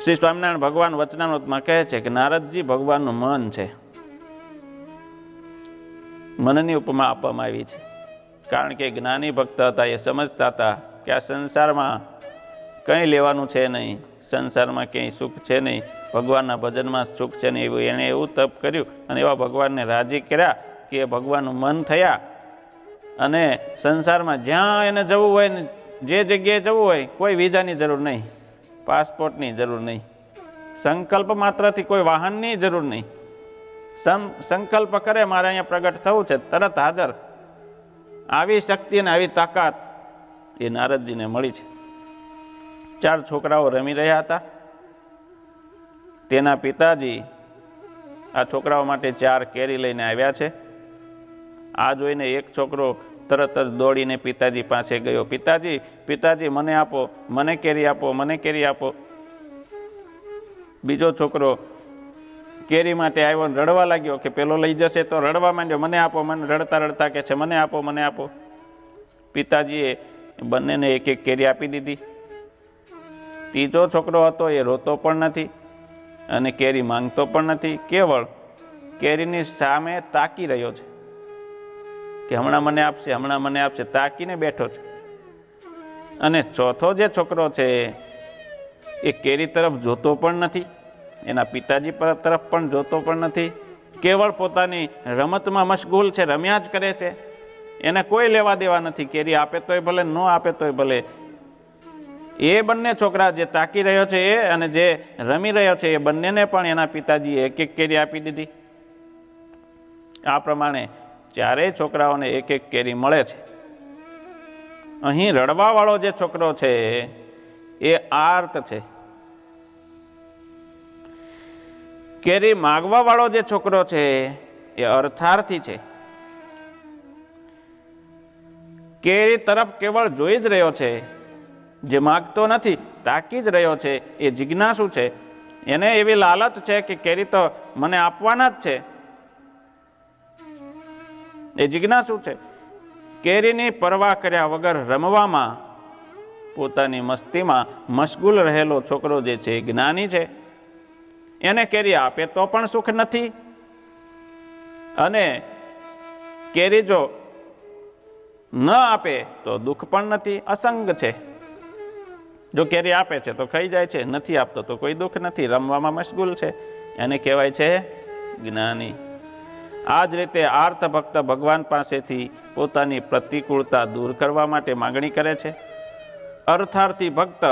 શ્રી સ્વામિનારાયણ ભગવાન વચનામૃતમાં કહે છે કે નારદજી ભગવાનનું મન છે. મનની ઉપમા આપવામાં આવી છે. કારણ કે જ્ઞાની ભક્ત હતા, એ સમજતા હતા કે આ સંસારમાં કંઈ લેવાનું છે નહીં, સંસારમાં ક્યાંય સુખ છે નહીં, ભગવાનના ભજનમાં સુખ છે નહીં. એવું એણે એવું તપ કર્યું અને એવા ભગવાનને રાજી કર્યા કે એ ભગવાનનું મન થયા. અને સંસારમાં જ્યાં એને જવું હોય ને જે જગ્યાએ જવું હોય, કોઈ વિઝાની જરૂર નહીં, પાસપોર્ટની જરૂર નહીં, સંકલ્પ માત્રથી કોઈ વાહનની જરૂર નહીં. સંકલ્પ કરે મારે અહીંયા પ્રગટ થવું છે, તરત હાજર. આવી શક્તિ અને આવી તાકાત એ નારદજીને મળી છે. 4 છોકરાઓ રમી રહ્યા હતા. તેના પિતાજી આ છોકરાઓ માટે 4 કેરી લઈને આવ્યા છે. આ જોઈને એક છોકરો તરત જ દોડીને પિતાજી પાસે ગયો. પિતાજી, પિતાજી, મને આપો, મને કેરી આપો, મને કેરી આપો. બીજો છોકરો કેરી માટે આવ્યો, રડવા લાગ્યો કે પેલો લઈ જશે, તો રડવા માંડ્યો, મને આપો, મને. રડતા રડતા કે છે મને આપો, મને આપો. પિતાજીએ બંનેને એક એક કેરી આપી દીધી. ત્રીજો છોકરો હતો, એ રોતો પણ નથી અને કેરી માંગતો પણ નથી, કેવળ કેરીની સામે તાકી રહ્યો છે કે હમણાં મને આપશે, હમણાં મને આપશે, તાકીને બેઠો છે. અને ચોથો જે છોકરો છે એ કેરી તરફ જોતો પણ નથી, એના પિતાજી તરફ પણ જોતો પણ નથી, કેવળ પોતાની રમતમાં મશગુલ છે, રમ્યા જ કરે છે. એને કોઈ લેવા દેવા નથી. કેરી આપે તોય ભલે, ન આપે તોય ભલે. એ બંને છોકરા, જે તાકી રહ્યો છે એ અને જે રમી રહ્યો છે, એ બંનેને પણ એના પિતાજીએ એક એક કેરી આપી દીધી. આ પ્રમાણે 4 છોકરાઓને એક એક કેરી મળે છે. અહીં રડવાવાળો જે છોકરો છે એ આર્ત છે. કેરી માગવા વાળો જે છોકરો છે એ અર્થાર્થી છે. કેરી તરફ કેવળ જોઈ જ રહ્યો છે, જે માગતો નથી, તાકી જ રહ્યો છે, એ જિજ્ઞાસુ છે. એને એવી લાલચ છે કે કેરી તો મને આપવાના જ છે, એ જિજ્ઞાસુ છે. કેરીની પરવા કર્યા વગર રમવામાં, પોતાની મસ્તીમાં મશગુલ રહેલો છોકરો જે છે જ્ઞાની છે. એને કેરી આપે તો પણ સુખ નથી, અને કેરી જો ન આપે તો દુઃખ પણ નથી, અસંગ છે. જો કેરી આપે છે તો ખાઈ જાય છે, નથી આપતો તો કોઈ દુઃખ નથી, રમવામાં મશગુલ છે. એને કહેવાય છે જ્ઞાની. આ જ રીતે આર્ત ભક્ત ભગવાન પાસેથી પોતાની પ્રતિકૂળતા દૂર કરવા માટે માગણી કરે છે. અર્થાર્થી ભક્ત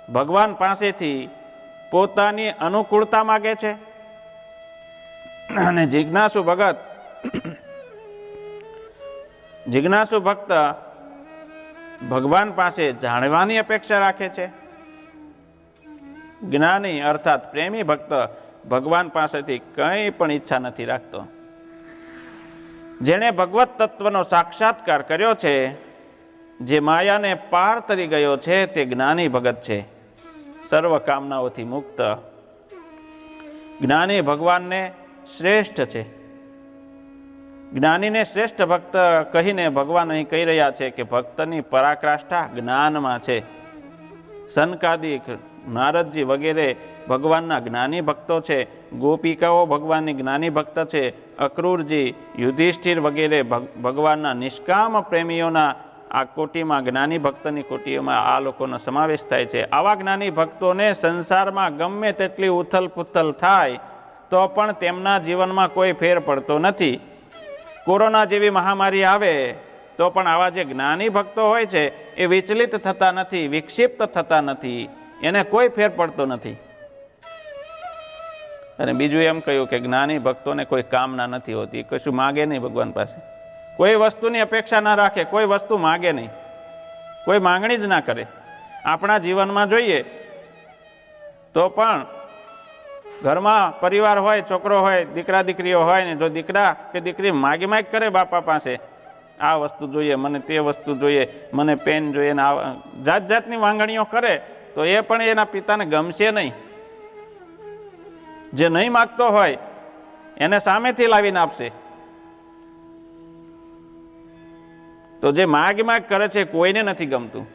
ભગવાન પાસેથી પોતાની અનુકૂળતા માગે છે. અને જિજ્ઞાસુ ભક્ત ભગવાન પાસે જાણવાની અપેક્ષા રાખે છે. જ્ઞાની અર્થાત પ્રેમી ભક્ત ભગવાન પાસેથી કંઈ પણ ઈચ્છા નથી રાખતો. જેણે ભગવત તત્વનો સાક્ષાત્કાર કર્યો છે, જે માયાને પાર તરી ગયો છે, તે જ્ઞાની ભગત છે, સર્વ કામનાઓથી મુક્ત. જ્ઞાની ભગવાનને શ્રેષ્ઠ છે. જ્ઞાનીને શ્રેષ્ઠ ભક્ત કહીને ભગવાન અહીં કહી રહ્યા છે કે ભક્તની પરાકાષ્ઠા જ્ઞાનમાં છે. સનકાદિક, નારદજી વગેરે ભગવાનના જ્ઞાની ભક્તો છે. ગોપિકાઓ ભગવાનની જ્ઞાની ભક્ત છે. અક્રૂરજી, યુધિષ્ઠિર વગેરે ભગવાનના નિષ્કામ પ્રેમીઓના આ કોટીમાં જ્ઞાની ભક્તની કોટીમાં આ લોકોનો સમાવેશ થાય છે. આવા જ્ઞાની ભક્તોને સંસારમાં ગમે તેટલી ઉથલ પુથલ થાય તો પણ તેમના જીવનમાં કોઈ ફેર પડતો નથી. કોરોના જેવી મહામારી આવે તો પણ આવા જે જ્ઞાની ભક્તો હોય છે એ વિચલિત થતા નથી, વિક્ષિપ્ત થતા નથી, એને કોઈ ફેર પડતો નથી. અને બીજું એમ કહ્યું કે જ્ઞાની ભક્તોને કોઈ કામના નથી હોતી, કશું માગે નહીં ભગવાન પાસે, કોઈ વસ્તુની અપેક્ષા ના રાખે, કોઈ વસ્તુ માગે નહીં, કોઈ માંગણી જ ના કરે. આપણા જીવનમાં જોઈએ તો પણ ઘરમાં પરિવાર હોય, છોકરો હોય, દીકરા દીકરીઓ હોય ને જો દીકરા કે દીકરી માગી માગ કરે બાપા પાસે, આ વસ્તુ જોઈએ, મને તે વસ્તુ જોઈએ, મને પેન જોઈએ, ને જાત જાતની માંગણીઓ કરે તો એ પણ એના પિતાને ગમશે નહીં. જે નહીં માગતો હોય એને સામેથી લાવીને આપશે. તો જે માગ કરે છે કોઈને નથી ગમતું.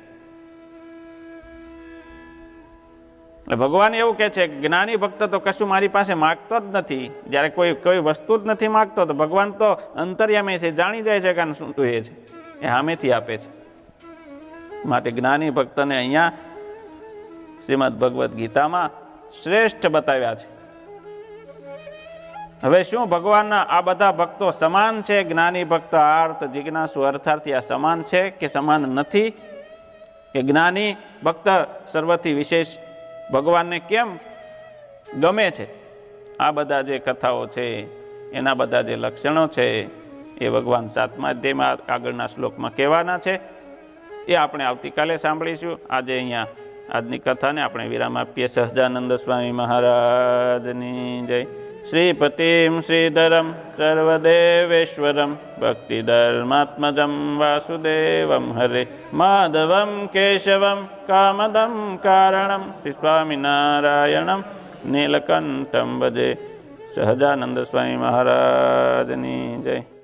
એટલે ભગવાન એવું કહે છે કે જ્ઞાની ભક્ત તો કશું મારી પાસે માગતો જ નથી. જ્યારે કોઈ વસ્તુ જ નથી માગતો તો ભગવાન તો અંતર્યામી છે, જાણી જાય છે કે શું જોઈએ છે, એ સામેથી આપે છે. માટે જ્ઞાની ભક્તને અહીંયા શ્રીમદ ભગવદ્ ગીતામાં શ્રેષ્ઠ બતાવ્યા છે. હવે શું ભગવાનના આ બધા ભક્તો સમાન છે? જ્ઞાની ભક્ત, આર્ત, જિજ્ઞાસુ, અર્થાર્થી આ સમાન છે કે સમાન નથી? કે જ્ઞાની ભક્ત સર્વથી વિશેષ ભગવાનને કેમ ગમે છે? આ બધા જે કથાઓ છે એના બધા જે લક્ષણો છે એ ભગવાન 7મા અધ્યાયમાં આગળના શ્લોકમાં કહેવાના છે. એ આપણે આવતીકાલે સાંભળીશું. આજે અહીંયા આજની કથાને આપણે વિરામ આપીએ. સહજાનંદ સ્વામી મહારાજની જય. શ્રીપતિમ શ્રીધરમ સર્વદેવેશ્વરમ ભક્તિધર્માત્મજમ વાસુદેવમ હરે માધવમ કેશવમ કામદમ કારણમ શ્રી સ્વામિનારાયણમ નીલકંઠમ ભજે. સહજાનંદ સ્વામી મહારાજની જય.